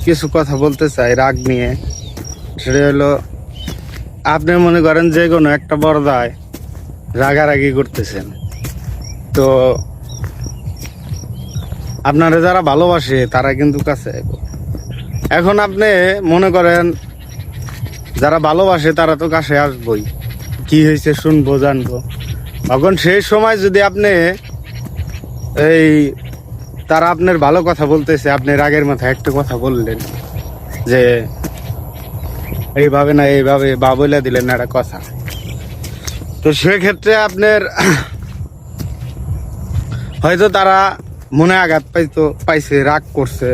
কিছু কথা বলতে চাই রাগ নিয়ে। সেটা হলো, আপনি মনে করেন যে কোনো একটা পর্দায় রাগারাগি করতেছেন, তো আপনারা যারা ভালোবাসে তারা কিন্তু কাছে আইব। এখন আপনি মনে করেন যারা ভালোবাসে তারা তো কাছে আসবই, কি হয়েছে শুনবো জানবো। তখন সেই সময় যদি আপনি এই তারা আপনার ভালো কথা বলতেছে, আপনি রাগের মাথায় একটা কথা বললেন যে এইভাবে না এইভাবে, বা বলে দিলেন একটা কথা, তো সেক্ষেত্রে আপনার হয়তো তারা মনে আঘাত পাইছে, রাগ করছে,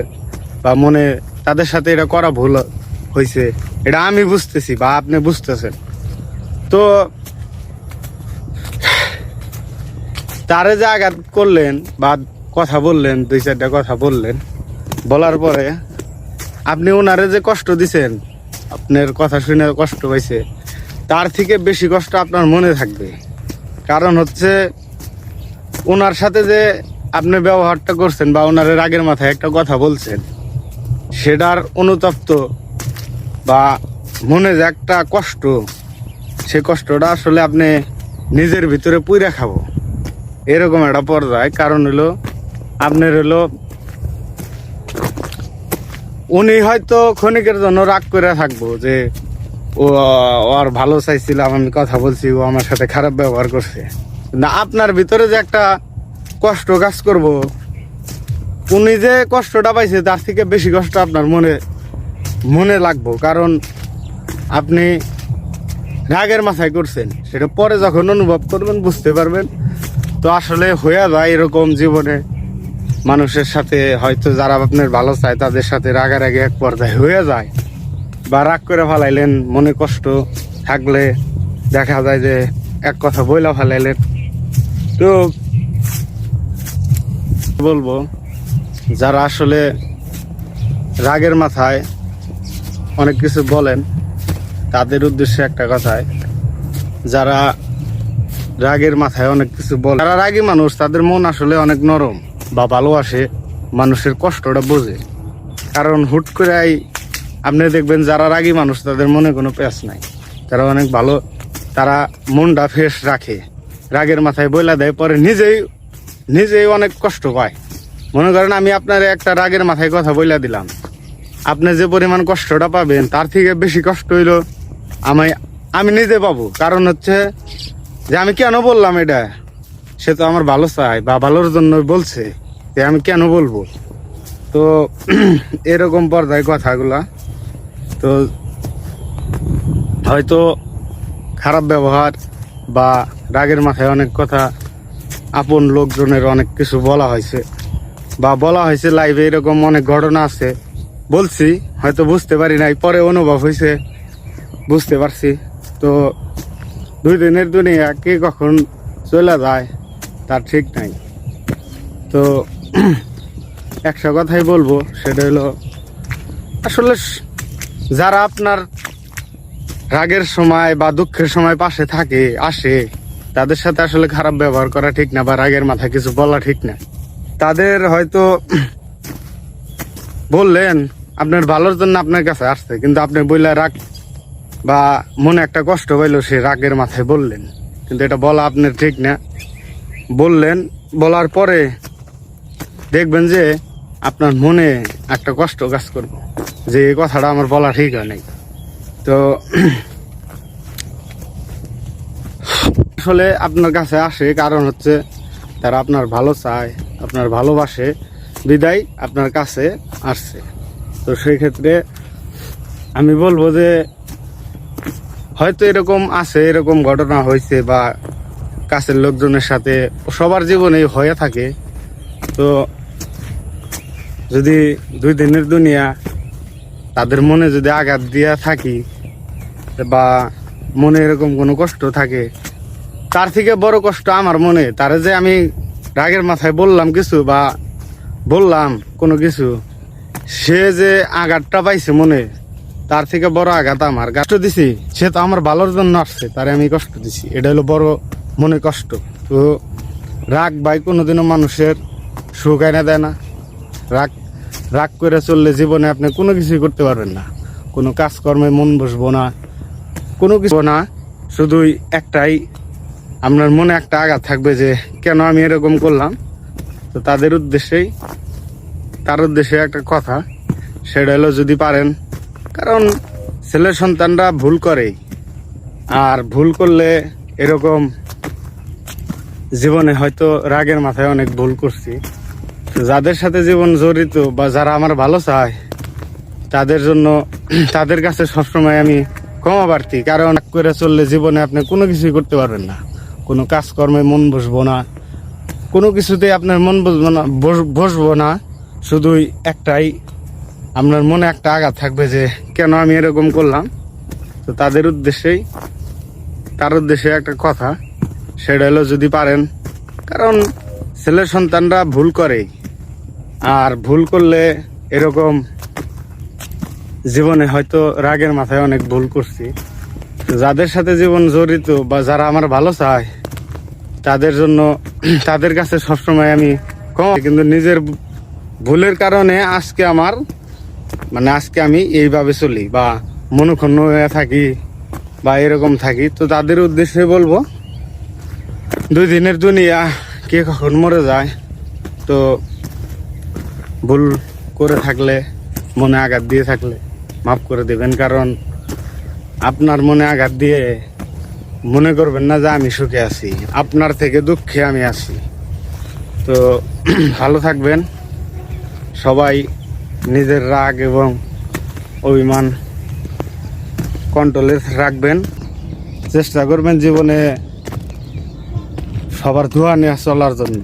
বা মনে তাদের সাথে এটা করা ভুল হয়েছে, এটা আমি বুঝতেছি বা আপনি বুঝতেছেন। তো তারে যে আঘাত করলেন বা কথা বললেন, 2-4টা কথা বললেন, বলার পরে আপনি ওনারে যে কষ্ট দিছেন, আপনার কথা শুনে কষ্ট পাইছে, তার থেকে বেশি কষ্ট আপনার মনে থাকবে। কারণ হচ্ছে ওনার সাথে যে আপনি ব্যবহারটা করছেন বা ওনার রাগের মাথায় একটা কথা বলছেন, সেটার অনুতপ্ত বা মনে যে একটা কষ্ট, সে কষ্টটা আসলে আপনি নিজের ভিতরে পুইরা খাবো, এরকম একটা পর্যায়ে। কারণ হলো আপনার হলো উনি হয়তো ক্ষণিকের জন্য রাগ করে থাকবো যে ওর ভালো চাইছিলাম, আমি কথা বলছি, ও আমার সাথে খারাপ ব্যবহার করছে, না আপনার ভিতরে যে একটা কষ্ট কাজ করব, উনি যে কষ্টটা পাইছে তার থেকে বেশি কষ্ট আপনার মনে লাগবো। কারণ আপনি রাগের মাথায় করছেন, সেটা পরে যখন অনুভব করবেন বুঝতে পারবেন। তো আসলে হয়ে যায় এরকম জীবনে মানুষের সাথে, হয়তো যারা আপনার ভালো চায় তাদের সাথে রাগারাগি এক পর্যায়ে হয়ে যায়, বা রাগ করে ফেলাইলেন, মনে কষ্ট থাকলে দেখা যায় যে এক কথা বইলা ফেলাইলেন। তো বলবো যারা আসলে রাগের মাথায় অনেক কিছু বলেন, তাদের উদ্দেশ্যে একটা কথায়, যারা রাগের মাথায় অনেক কিছু বলে, যারা রাগী মানুষ, তাদের মন আসলে অনেক নরম বা ভালোবাসে, মানুষের কষ্টটা বোঝে। কারণ হুট করে আপনি দেখবেন যারা রাগী মানুষ তাদের মনে কোনো পেঁচ নাই, তারা অনেক ভালো, তারা মনটা ফ্রেশ রাখে, রাগের মাথায় বইলা দেয়, পরে নিজেই অনেক কষ্ট পায়। মনে করেন আমি আপনার একটা রাগের মাথায় কথা বইলা দিলাম, আপনি যে পরিমাণ কষ্টটা পাবেন তার থেকে বেশি কষ্ট হইল আমি নিজে পাবো। কারণ হচ্ছে যে আমি কেন বললাম এটা, সে তো আমার ভালো চায় বা ভালোর জন্য বলছে, যে আমি কেন বলবো। তো এরকম পর্যায়ে কথাগুলা, তো হয়তো খারাপ ব্যবহার বা রাগের মাথায় অনেক কথা আপন লোকজনের অনেক কিছু বলা হয়েছে লাইভে, এরকম অনেক ঘটনা আছে, বলছি হয়তো বুঝতে পারি নাই, পরে অনুভব হয়েছে, বুঝতে পারছি। তো 2 দিনের দুনিয়া কে কখন চলে যায় তার ঠিক নাই। তো একটা কথাই বলবো, সেটা হলো আসলে যারা আপনার রাগের সময় বা দুঃখের সময় পাশে আসে, তাদের সাথে আসলে খারাপ ব্যবহার করা ঠিক না, বা রাগের মাথায় কিছু বলা ঠিক না। তাদের হয়তো বললেন আপনার ভালোর জন্য আপনার কাছে আসছে, কিন্তু আপনি বললে রাগ বা মনে একটা কষ্ট পাইলো, সে রাগের মাথায় বললেন, কিন্তু এটা বলা আপনার ঠিক না। বলার পরে দেখবেন যে আপনার মনে একটা কষ্ট কাজ করবে, যে এই কথাটা আমার বলা ঠিক হয় নাই। তো আসলে আপনার কাছে আসে কারণ হচ্ছে তারা আপনার ভালো চায়, আপনার ভালোবাসে, বিদায় আপনার কাছে আসছে। তো সেই ক্ষেত্রে আমি বলবো যে হয়তো এরকম আছে, এরকম ঘটনা হয়েছে বা কাছের লোকজনের সাথে, সবার জীবনেই হয়ে থাকে। তো যদি 2 দিনের দুনিয়া তাদের মনে যদি আঘাত দিয়া থাকি বা মনে এরকম কোনো কষ্ট থাকে, তার থেকে বড় কষ্ট আমার মনে, তারে যে আমি রাগের মাথায় বললাম কিছু বা বললাম কোনো কিছু, সে যে আঘাতটা পাইছে মনে, তার থেকে বড় আঘাত আমার। কষ্ট দিছি, সে তো আমার ভালোর জন্য আসছে, তারে আমি কষ্ট দিছি, এটা হলো বড় মনে কষ্ট। তো রাগ ভাই কোনোদিনও মানুষের সুখ এনে দেয় না। রাগ রাগ করে চললে জীবনে আপনি কোনো কিছুই করতে পারবেন না, কোনো কাজকর্মে মন বসবো না, কোনো কিছু না। শুধুই একটাই, আপনার মনে একটা আঘাত থাকবে যে কেন আমি এরকম করলাম। তো তার উদ্দেশ্যে একটা কথা, সেটা হলো যদি পারেন, কারণ ছেলে সন্তানরা ভুল করেই, আর ভুল করলে এরকম জীবনে হয়তো রাগের মাথায় অনেক ভুল করছি। তো যাদের সাথে জীবন জড়িত বা যারা আমার ভালো চায় তাদের জন্য, তাদের কাছে সবসময় আমি ক্ষমা প্রার্থী। কারণ রাগ করে চললে জীবনে আপনি কোনো কিছুই করতে পারবেন না, কোনো কাজকর্মে মন বসবো না, কোনো কিছুতে আপনার মন বসবো না। শুধুই একটাই, আপনার মনে একটা আঘাত থাকবে যে কেন আমি এরকম করলাম। তো তার উদ্দেশ্যে একটা কথা, সেটা হলো যদি পারেন, কারণ ছেলে সন্তানরা ভুল করেই, আর ভুল করলে এরকম জীবনে হয়তো রাগের মাথায় অনেক ভুল করছি। তো যাদের সাথে জীবন জড়িত বা যারা আমার ভালো চায় তাদের জন্য, তাদের কাছে সবসময় আমি কিন্তু নিজের ভুলের কারণে আজকে আমি এইভাবে চলি বা মনোক্ষুণ্ণ হয়ে থাকি বা এরকম থাকি। তো তাদের উদ্দেশ্যে বলবো, 2 দিনের দুনিয়া, কে কখন মরে যায়। তো ভুল করে থাকলে, মনে আঘাত দিয়ে থাকলে মাফ করে দেবেন। কারণ আপনার মনে আঘাত দিয়ে মনে করবেন না যে আমি সুখে আছি, আপনার থেকে দুঃখে আমি আছি। তো ভালো থাকবেন সবাই, নিজের রাগ এবং অভিমান কন্ট্রোলে রাখবেন, চেষ্টা করবেন জীবনে সবার দোয়া নিয়ে চলার জন্য।